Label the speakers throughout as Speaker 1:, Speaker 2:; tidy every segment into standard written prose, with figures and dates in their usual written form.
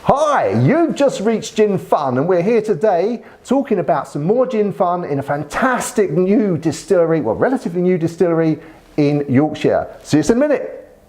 Speaker 1: Hi, you've just reached Gin Fun and we're here today talking about some more gin fun in a fantastic new distillery, well relatively new distillery in Yorkshire. See you in a minute.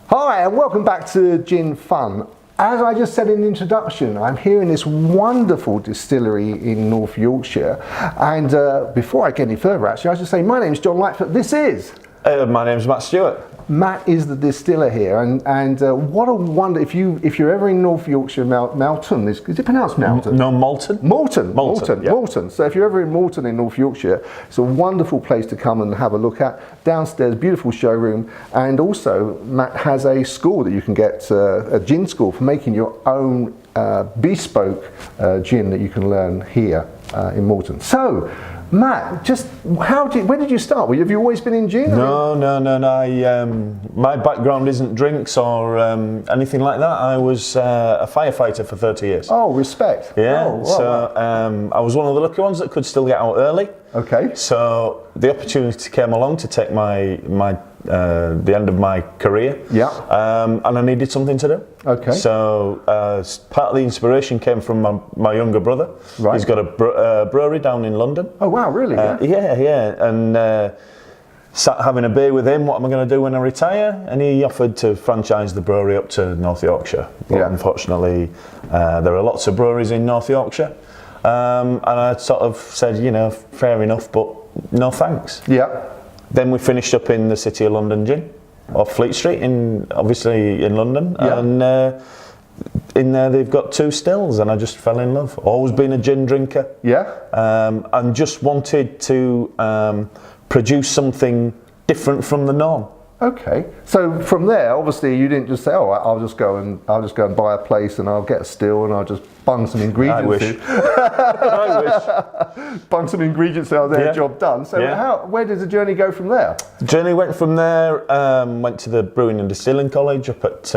Speaker 1: Hi and welcome back to Gin Fun. As I just said in the introduction, I'm here in this wonderful distillery in North Yorkshire, and before I get any further actually, I should say my name's John Lightfoot. This is...
Speaker 2: my name's Matt Stewart.
Speaker 1: Matt is the distiller here, and what a wonder, if you're ever in North Yorkshire, Malton, is it pronounced Malton?
Speaker 2: No, Malton.
Speaker 1: Malton.
Speaker 2: Yeah.
Speaker 1: Malton. So if you're ever in Malton in North Yorkshire, it's a wonderful place to come and have a look at. Downstairs, beautiful showroom, and also Matt has a school that you can get, a gin school for making your own bespoke gin that you can learn here in Malton. So, Matt, just when did you start? Have you always been in gin?
Speaker 2: No. My background isn't drinks or anything like that. I was a firefighter for 30 years.
Speaker 1: Oh, respect.
Speaker 2: Yeah.
Speaker 1: Oh, wow,
Speaker 2: so I was one of the lucky ones that could still get out early.
Speaker 1: Okay.
Speaker 2: So the opportunity came along to take the end of my career.
Speaker 1: Yeah.
Speaker 2: And I needed something to do.
Speaker 1: Okay.
Speaker 2: So part of the inspiration came from my younger brother.
Speaker 1: Right.
Speaker 2: He's got a brewery down in London.
Speaker 1: Oh wow, really?
Speaker 2: Yeah. And sat having a beer with him. What am I going to do when I retire? And he offered to franchise the brewery up to North Yorkshire. But unfortunately, there are lots of breweries in North Yorkshire. And I sort of said, fair enough, but no thanks.
Speaker 1: Yeah.
Speaker 2: Then we finished up in the City of London Gin, off Fleet Street, obviously in London. Yeah. And in there they've got 2 stills, and I just fell in love. Always been a gin drinker.
Speaker 1: Yeah.
Speaker 2: And just wanted to produce something different from the norm.
Speaker 1: Okay, so from there, obviously, you didn't just say, "Oh, I'll just go and buy a place and I'll get a still and I'll just bung some ingredients."
Speaker 2: I wish.
Speaker 1: In.
Speaker 2: I wish.
Speaker 1: Bung some ingredients and their job done. So where did the journey go from there?
Speaker 2: The journey went from there. Went to the Brewing and Distilling College up at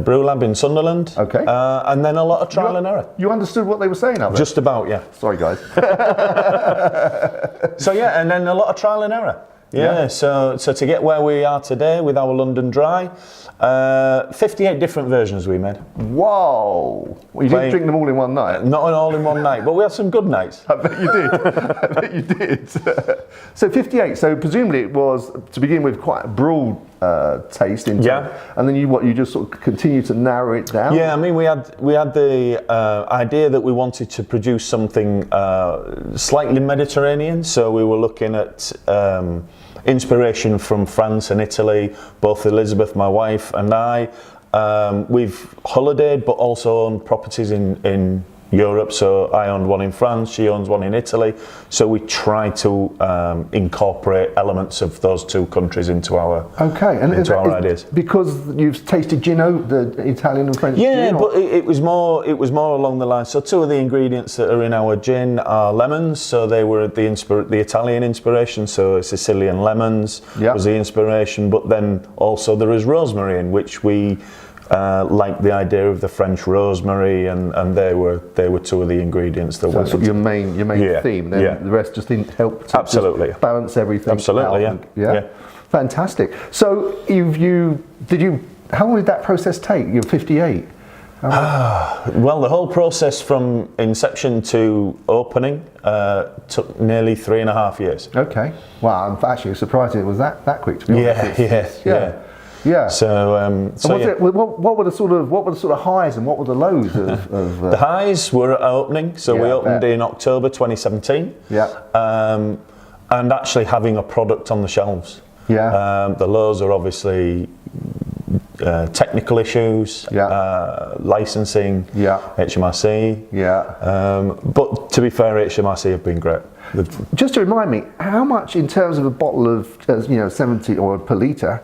Speaker 2: Brew Lab in Sunderland.
Speaker 1: Okay.
Speaker 2: And then a lot of trial and error.
Speaker 1: You understood what they were saying up there?
Speaker 2: Just about, yeah.
Speaker 1: Sorry, guys.
Speaker 2: So and then a lot of trial and error. Yeah, so to get where we are today with our London Dry, 58 different versions we made.
Speaker 1: Whoa! Well, you didn't drink them all in one night?
Speaker 2: Not all in one night, but we had some good nights.
Speaker 1: I bet you did. I bet you did. So 58, so presumably it was, to begin with, quite a broad taste into it. And then you just sort of continue to narrow it down? Yeah,
Speaker 2: I mean, we had the idea that we wanted to produce something slightly Mediterranean, so we were looking at inspiration from France and Italy. Both Elizabeth, my wife, and I, we've holidayed but also owned properties in Europe. So I owned one in France, she owns one in Italy. So we try to incorporate elements of those 2 countries into our ideas. Because you've tasted gin, the Italian and French gin? Yeah, but it was more along the lines. So 2 of the ingredients that are in our gin are lemons. So they were the Italian inspiration. So Sicilian lemons was the inspiration. But then also there is rosemary, in which we like the idea of the French rosemary, and they were 2 of the ingredients that went into
Speaker 1: your main theme. Then the rest just didn't help to
Speaker 2: absolutely
Speaker 1: balance everything.
Speaker 2: Absolutely,
Speaker 1: yeah. Fantastic. So how long did that process take? You're 58.
Speaker 2: Well, the whole process from inception to opening took nearly 3.5 years. Okay.
Speaker 1: Wow, I'm actually surprised it was that quick, to be honest. Yeah.
Speaker 2: So,
Speaker 1: what were the sort of highs and what were the lows of
Speaker 2: the highs were at opening. So we opened in October 2017.
Speaker 1: Yeah.
Speaker 2: And actually having a product on the shelves.
Speaker 1: Yeah.
Speaker 2: The lows are obviously technical issues, licensing, HMRC. But to be fair, HMRC have been great.
Speaker 1: Just to remind me, how much in terms of a bottle of 70 or per litre?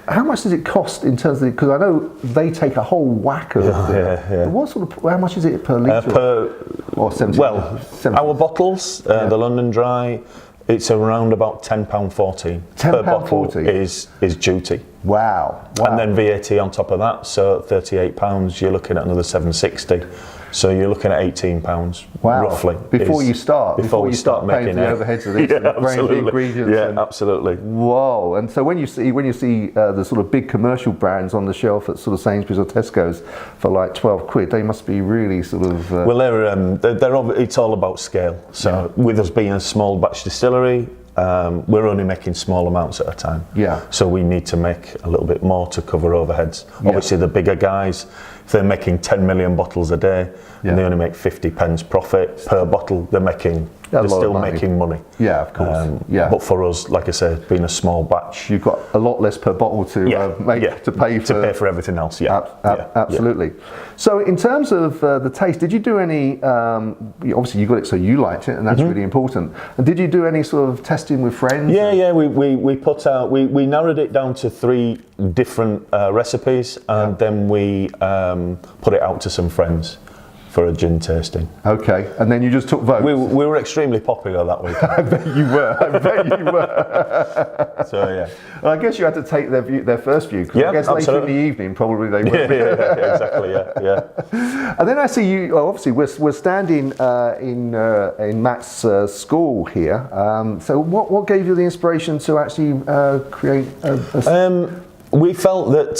Speaker 1: How much does it cost in terms of, because I know they take a whole whack of it. What sort of, how much is it per litre? Or 70?
Speaker 2: Well, 70. Our bottles, the London Dry, it's around about £10.14 per bottle is duty.
Speaker 1: Wow.
Speaker 2: And then VAT on top of that, so £38, you're looking at another £7.60. So you're looking at £18
Speaker 1: Wow.
Speaker 2: roughly.
Speaker 1: Before you start
Speaker 2: start
Speaker 1: paying
Speaker 2: making
Speaker 1: for the
Speaker 2: it.
Speaker 1: overheads of this,
Speaker 2: Yeah,
Speaker 1: and the
Speaker 2: absolutely.
Speaker 1: ingredients.
Speaker 2: Yeah,
Speaker 1: and,
Speaker 2: absolutely.
Speaker 1: whoa! And so when you see the sort of big commercial brands on the shelf at sort of Sainsbury's or Tesco's for like 12 quid, they must be really sort of.
Speaker 2: Well, it's all about scale. So with us being a small batch distillery, we're only making small amounts at a time.
Speaker 1: Yeah.
Speaker 2: So we need to make a little bit more to cover overheads. Obviously, the bigger guys, if they're making 10 million bottles a day and they only make 50 pence profit per bottle, they're still making money.
Speaker 1: Yeah, of course.
Speaker 2: But for us, like I say, being a small batch,
Speaker 1: you've got a lot less per bottle to pay for
Speaker 2: everything else.
Speaker 1: Absolutely. So in terms of the taste, did you do any? Obviously, you got it, so you liked it, and that's really important. And did you do any sort of testing with friends?
Speaker 2: Yeah. We put out. We narrowed it down to 3 different recipes, and then we put it out to some friends for a gin tasting.
Speaker 1: Okay, and then you just took votes.
Speaker 2: We were extremely popular that week.
Speaker 1: I bet you were.
Speaker 2: So yeah.
Speaker 1: Well, I guess you had to take their first view. Because I guess later in the evening, probably they would.
Speaker 2: Yeah, exactly. Yeah.
Speaker 1: And then I see you. Obviously, we're standing in Matt's school here. So what gave you the inspiration to actually create
Speaker 2: we felt that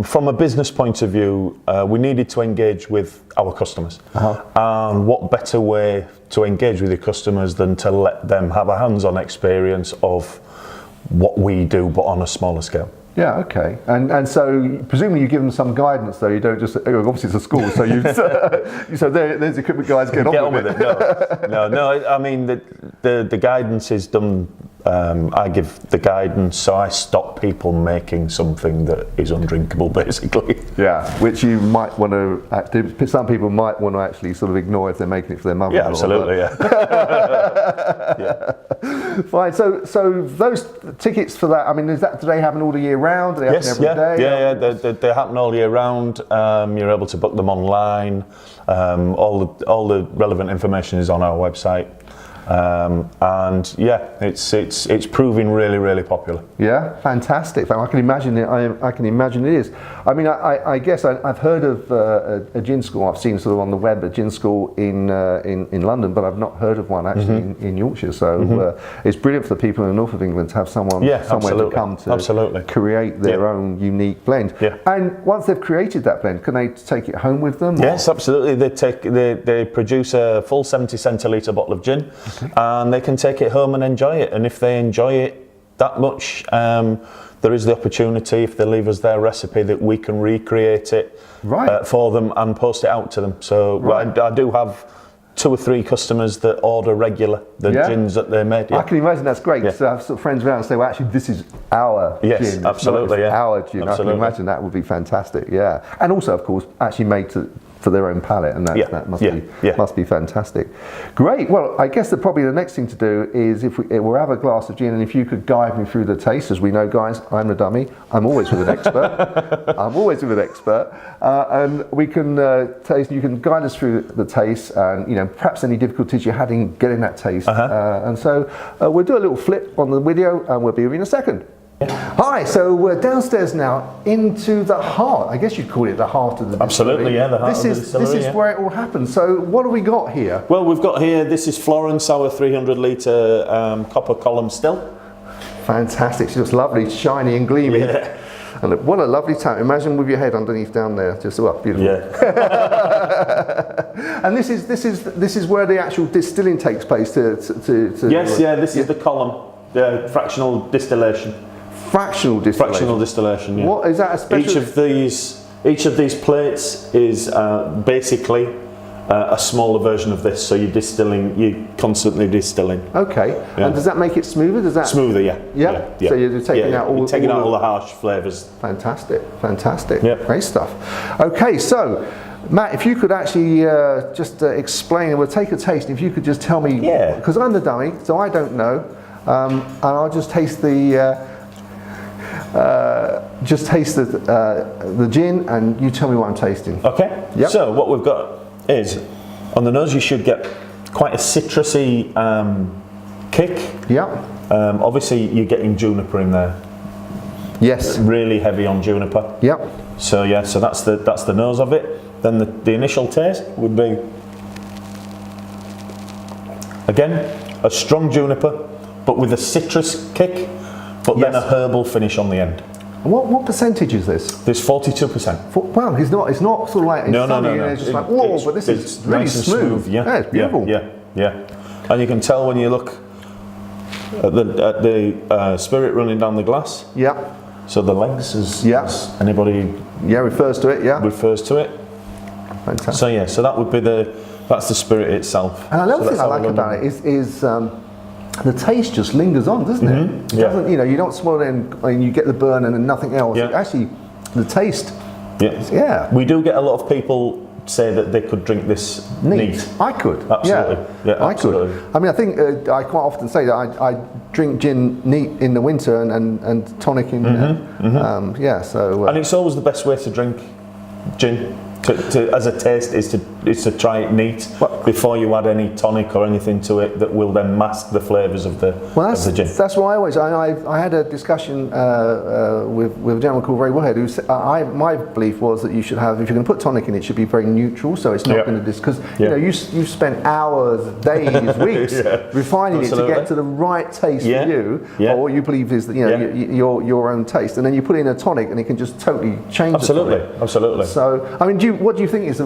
Speaker 2: from a business point of view, we needed to engage with our customers. And what better way to engage with your customers than to let them have a hands-on experience of what we do, but on a smaller scale.
Speaker 1: Yeah, okay. And so presumably you give them some guidance, though. You don't just, obviously it's a school, so so there's equipment guys, get on with it.
Speaker 2: No, I mean the guidance is done. I give the guidance, so I stop people making something that is undrinkable, basically.
Speaker 1: Yeah, which you might want to. Some people might want to actually sort of ignore if they're making it for their mother.
Speaker 2: Yeah, absolutely.
Speaker 1: Fine. So those tickets for that. I mean, do they happen all the year round? Do they happen every day?
Speaker 2: Yeah. They happen all year round. You're able to book them online. All the relevant information is on our website. And yeah, it's proving really popular.
Speaker 1: Yeah, fantastic. I can imagine it. I can imagine it is. I mean, I guess I've heard of a gin school. I've seen sort of on the web a gin school in London, but I've not heard of one actually in Yorkshire. So it's brilliant for the people in the north of England to have somewhere to come to create their own unique blend.
Speaker 2: Yeah.
Speaker 1: And once they've created that blend, can they take it home with them?
Speaker 2: Yes, absolutely. They produce a full 70 centilitre bottle of gin. And they can take it home and enjoy it. And if they enjoy it that much, there is the opportunity, if they leave us their recipe, that we can recreate it for them and post it out to them. So I do have 2 or 3 customers that order regular gins that they made. Yeah.
Speaker 1: I can imagine that's great. So I have sort of friends around and say, well, actually, this is our gin.
Speaker 2: Yes, absolutely.
Speaker 1: Our gin. Absolutely. I can imagine that would be fantastic. Yeah, and also, of course, actually made for their own palate, and that must be fantastic. Great. Well, I guess probably the next thing to do is we'll have a glass of gin, and if you could guide me through the taste. As we know, guys, I'm the dummy. I'm always with an expert. And we can taste. You can guide us through the taste, and perhaps any difficulties you had in getting that taste. And so we'll do a little flip on the video, and we'll be with you in a second. Hi, so we're downstairs now into the heart. I guess you'd call it the heart of the distillery.
Speaker 2: Absolutely, yeah, the heart of the distillery.
Speaker 1: This is where it all happens. So what do we got here?
Speaker 2: Well, we've got here, this is Florence, our 300 litre copper column still.
Speaker 1: Fantastic. She looks lovely, shiny and gleaming. Yeah. And what a lovely tank. Imagine with your head underneath down there. Just beautiful.
Speaker 2: Yeah.
Speaker 1: And this is where the actual distilling takes place. This
Speaker 2: is the column, the fractional distillation.
Speaker 1: Fractional distillation.
Speaker 2: Fractional distillation. Yeah.
Speaker 1: What is that? A special?
Speaker 2: Each of these plates is basically a smaller version of this. So you're constantly distilling.
Speaker 1: Okay. Yeah. And does that make it smoother?
Speaker 2: Smoother? Yeah.
Speaker 1: So you're taking out
Speaker 2: all the harsh flavours.
Speaker 1: Fantastic.
Speaker 2: Yep.
Speaker 1: Great stuff. Okay, so Matt, if you could actually just explain, and we'll take a taste. If you could just tell me, because I'm the dummy, so I don't know, and I'll just taste the. The gin, and you tell me what I'm tasting.
Speaker 2: Okay. Yep. So what we've got is on the nose. You should get quite a citrusy kick.
Speaker 1: Yeah.
Speaker 2: Obviously, you're getting juniper in there.
Speaker 1: Yes.
Speaker 2: Really heavy on juniper.
Speaker 1: Yep.
Speaker 2: So that's the nose of it. then the initial taste would be, again, a strong juniper, but with a citrus kick, but then a herbal finish on the end.
Speaker 1: And what percentage is this?
Speaker 2: There's 42%.
Speaker 1: Wow, it's not sort of like
Speaker 2: No.
Speaker 1: it's just like, whoa, but this is really
Speaker 2: nice and
Speaker 1: smooth.
Speaker 2: Yeah,
Speaker 1: it's beautiful.
Speaker 2: Yeah. And you can tell when you look at the spirit running down the glass.
Speaker 1: Yeah.
Speaker 2: So the legs, as anybody
Speaker 1: refers to it. Yeah.
Speaker 2: refers to it.
Speaker 1: Fantastic.
Speaker 2: So yeah, so that would be that's the spirit itself.
Speaker 1: And another thing I like about it is the taste just lingers on, doesn't it? It doesn't, you don't smell it and you get the burn and then nothing else.
Speaker 2: Yeah.
Speaker 1: Actually, the taste.
Speaker 2: Yeah. We do get a lot of people say that they could drink this neat.
Speaker 1: I could.
Speaker 2: Absolutely. Yeah,
Speaker 1: I could. I mean, I think I quite often say that I drink gin neat in the winter and tonic in. So.
Speaker 2: And it's always the best way to drink gin. As a taste is to try it neat before you add any tonic or anything to it that will then mask the flavours of the gin.
Speaker 1: That's why I had a discussion with a gentleman called Ray Woodhead who said, my belief was that you should have, if you're going to put tonic in, it should be very neutral, so it's not going to because you've spent hours, days, weeks refining it to get to the right taste for you, or what you believe is that your own taste, and then you put in a tonic and it can just totally change.
Speaker 2: Absolutely.
Speaker 1: So I mean, what do you think is the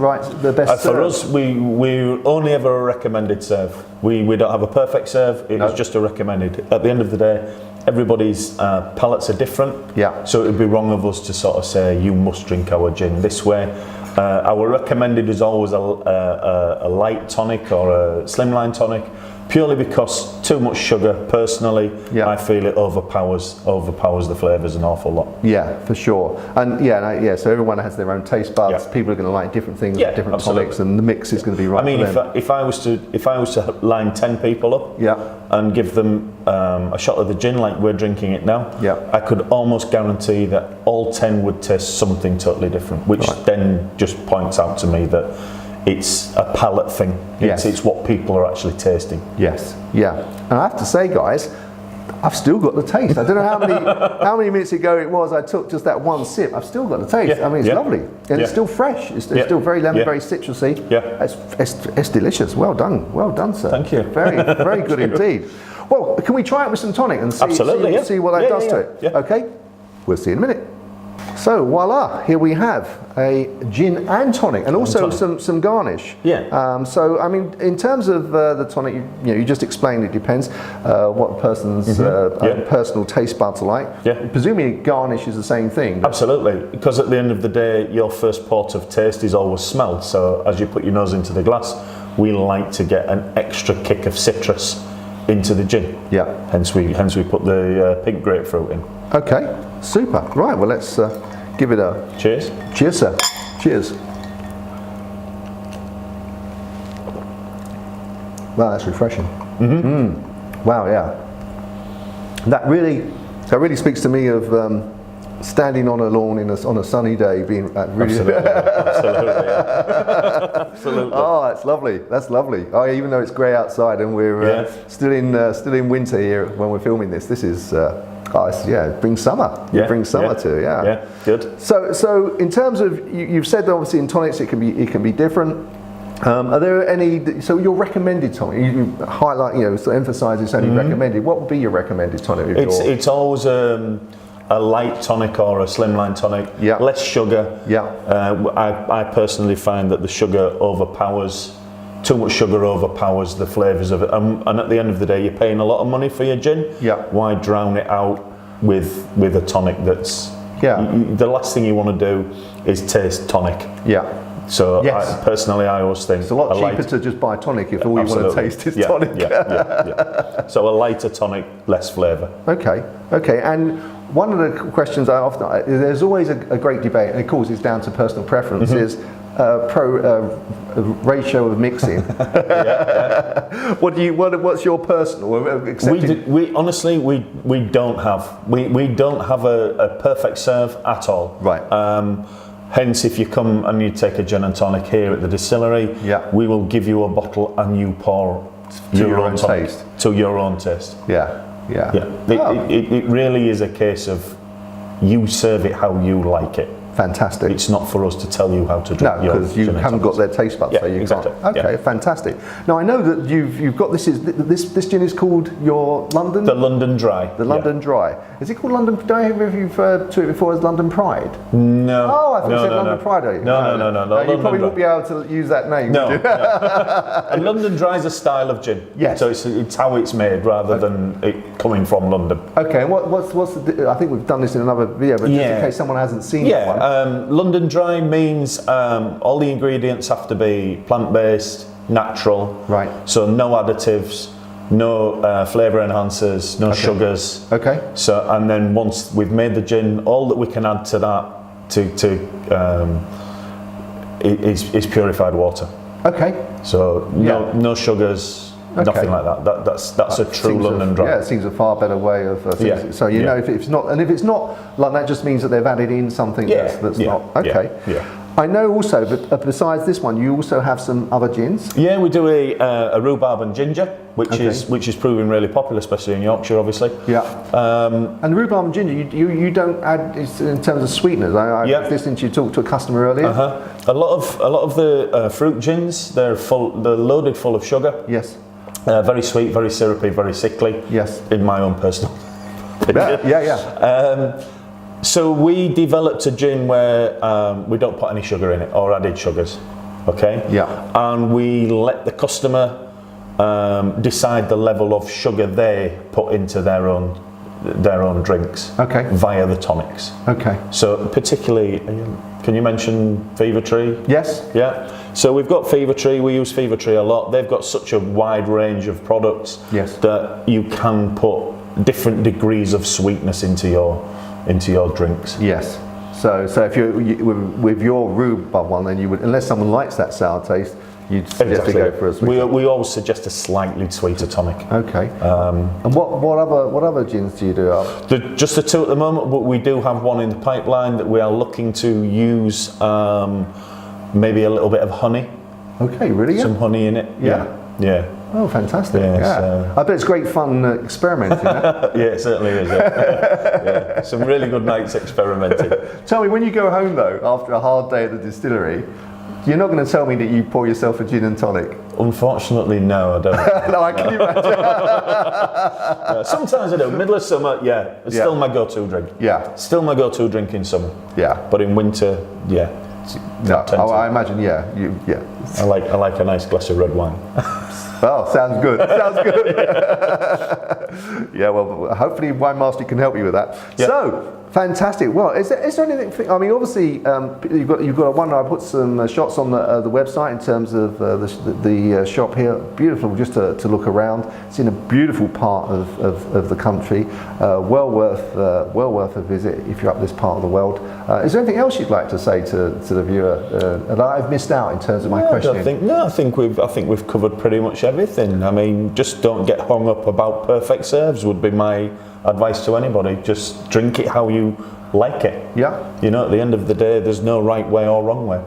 Speaker 1: best serve?
Speaker 2: For us, we only ever a recommended serve. We don't have a perfect serve. It is just a recommended. At the end of the day, everybody's palates are different.
Speaker 1: Yeah.
Speaker 2: So it would be wrong of us to sort of say you must drink our gin this way. Our recommended is always a light tonic or a slimline tonic, purely because too much sugar, personally, I feel it overpowers the flavours an awful lot.
Speaker 1: Yeah, for sure. And so everyone has their own taste buds. People are going to like different things, different tonics, and the mix is going to be right.
Speaker 2: I mean,
Speaker 1: for them.
Speaker 2: if I was to line 10 people up and give them a shot of the gin like we're drinking it now, I could almost guarantee that all 10 would taste something totally different, which then just points out to me that it's a palate thing. It's what people are actually tasting.
Speaker 1: Yes, yeah. And I have to say, guys, I've still got the taste. I don't know how many minutes ago it was I took just that one sip. I've still got the taste. I mean, it's lovely. And it's still fresh. It's still very lemon, very citrusy. It's delicious. Well done, sir.
Speaker 2: Thank you.
Speaker 1: Very, very good indeed. Well, can we try it with some tonic and see what that does to it? Okay? We'll see in a minute. So voila, here we have a gin and tonic, and also some garnish. So I mean, in terms of the tonic, you just explained it depends what a person's personal taste buds are like. Presumably garnish is the same thing.
Speaker 2: Absolutely, because at the end of the day, your first port of taste is always smell. So as you put your nose into the glass, we like to get an extra kick of citrus into the gin. Hence we put the pink grapefruit in.
Speaker 1: Okay, super. Right, well let's give it a
Speaker 2: cheers.
Speaker 1: Cheers, sir. Cheers. Wow, that's refreshing. Wow, yeah. That really speaks to me of standing on a lawn on a sunny day, being really. Absolutely. Oh, that's lovely. That's lovely. Oh, even though it's grey outside and we're still in winter here when we're filming this. This is. It brings summer. It brings summer too.
Speaker 2: Yeah, good.
Speaker 1: So in terms of you've said that obviously in tonics it can be different. Are there any? So your recommended tonic, you highlight, so emphasise it's only recommended. What would be your recommended tonic?
Speaker 2: It's always a light tonic or a slimline tonic. Less sugar. I personally find that the sugar overpowers. Too much sugar overpowers the flavours of it, and at the end of the day, you're paying a lot of money for your gin. Why drown it out with a tonic that's? The last thing you want to do is taste tonic. So I always think
Speaker 1: it's a lot cheaper to just buy tonic if all you want to taste is tonic.
Speaker 2: So a lighter tonic, less flavour.
Speaker 1: Okay. And one of the questions I often there's always a great debate, and of course it's down to personal preference. Is ratio of mixing. What's your personal accepted?
Speaker 2: We honestly don't have a perfect serve at all.
Speaker 1: Right.
Speaker 2: Hence, if you come and you take a gin and tonic here at the distillery, we will give you a bottle and you pour
Speaker 1: to your own taste.
Speaker 2: To your own taste.
Speaker 1: Yeah.
Speaker 2: It really is a case of you serve it how you like it.
Speaker 1: Fantastic.
Speaker 2: It's not for us to tell you how to drink.
Speaker 1: No, because you haven't got their taste buds,
Speaker 2: Yeah,
Speaker 1: so you
Speaker 2: exactly.
Speaker 1: can't. Okay, fantastic. Now I know that you've got this gin is called your London.
Speaker 2: The London Dry.
Speaker 1: The London Dry. Is it called London? Have you referred to it before as London Pride?
Speaker 2: No.
Speaker 1: Oh, I thought you said London Pride.
Speaker 2: No.
Speaker 1: You probably won't be able to use that name.
Speaker 2: No.
Speaker 1: Would you?
Speaker 2: And London Dry is a style of gin.
Speaker 1: Yes.
Speaker 2: So it's how it's made rather than it coming from London.
Speaker 1: Okay. And what's the? I think we've done this in another video, but just in case someone hasn't seen it.
Speaker 2: London Dry means all the ingredients have to be plant-based, natural.
Speaker 1: Right.
Speaker 2: So no additives, no flavour enhancers, no sugars.
Speaker 1: Okay.
Speaker 2: So and then once we've made the gin, all that we can add to that is purified water.
Speaker 1: Okay.
Speaker 2: So no sugars. Nothing like that. That's a true London Dry.
Speaker 1: Yeah, it seems a far better way of. So you know if it's not, and if it's not like that, just means that they've added in something that's not. Okay.
Speaker 2: Yeah.
Speaker 1: I know also, but besides this one, you also have some other gins.
Speaker 2: Yeah, we do a rhubarb and ginger, which is proving really popular, especially in Yorkshire, obviously.
Speaker 1: Yeah. And rhubarb and ginger, you don't add in terms of sweeteners. I was listening to you talk to a customer earlier.
Speaker 2: A lot of the fruit gins, they're loaded full of sugar.
Speaker 1: Yes.
Speaker 2: Very sweet, very syrupy, very sickly.
Speaker 1: Yes.
Speaker 2: In my own personal opinion.
Speaker 1: Yeah.
Speaker 2: So we developed a gin where we don't put any sugar in it or added sugars. Okay.
Speaker 1: Yeah.
Speaker 2: And we let the customer decide the level of sugar they put into their own drinks.
Speaker 1: Okay.
Speaker 2: Via the tonics.
Speaker 1: Okay.
Speaker 2: So particularly, can you mention Fever Tree?
Speaker 1: Yes.
Speaker 2: Yeah. So we've got Fever Tree. We use Fever Tree a lot. They've got such a wide range of products that you can put different degrees of sweetness into your drinks.
Speaker 1: Yes. So if you're with your rhubarb one, then you would, unless someone likes that sour taste, you'd suggest to go for a sweet.
Speaker 2: We always suggest a slightly sweeter tonic.
Speaker 1: Okay. And what other gins do you do?
Speaker 2: Just the two at the moment, but we do have one in the pipeline that we are looking to use. Maybe a little bit of honey.
Speaker 1: Okay, really?
Speaker 2: Some honey in it. Yeah.
Speaker 1: Oh, fantastic.
Speaker 2: Yeah.
Speaker 1: I bet it's great fun experimenting.
Speaker 2: Yeah, it certainly is. Yeah. Some really good nights experimenting.
Speaker 1: Tell me, when you go home though, after a hard day at the distillery, you're not going to tell me that you pour yourself a gin and tonic?
Speaker 2: Unfortunately, no, I don't.
Speaker 1: No, I can imagine.
Speaker 2: Sometimes I do. Middle of summer, it's still my go-to drink.
Speaker 1: Yeah.
Speaker 2: Still my go-to drink in summer.
Speaker 1: Yeah.
Speaker 2: But in winter,
Speaker 1: No, I imagine,
Speaker 2: I like a nice glass of red wine.
Speaker 1: Oh, sounds good. Sounds good. Yeah, well, hopefully Wine Master can help you with that.
Speaker 2: Yeah.
Speaker 1: So, fantastic. Well, is there anything? I mean, obviously, you've got one. I put some shots on the website in terms of the shop here. Beautiful, just to look around. It's in a beautiful part of the country. Well worth a visit if you're up this part of the world. Is there anything else you'd like to say to the viewer that I've missed out in terms of my questioning?
Speaker 2: I think we've covered pretty much everything. I mean, just don't get hung up about perfect serves would be my advice to anybody. Just drink it how you like it.
Speaker 1: Yeah.
Speaker 2: You know, at the end of the day, there's no right way or wrong way.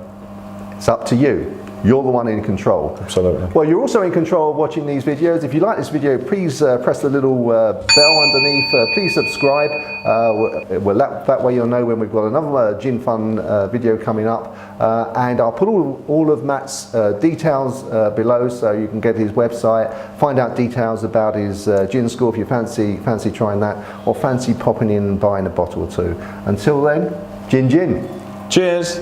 Speaker 1: It's up to you. You're the one in control.
Speaker 2: Absolutely.
Speaker 1: Well, you're also in control of watching these videos. If you like this video, please press the little bell underneath. Please subscribe. That way you'll know when we've got another Gin Fun video coming up. And I'll put all of Matt's details below, so you can get his website, find out details about his gin school if you fancy trying that, or fancy popping in and buying a bottle or two. Until then, gin.
Speaker 2: Cheers.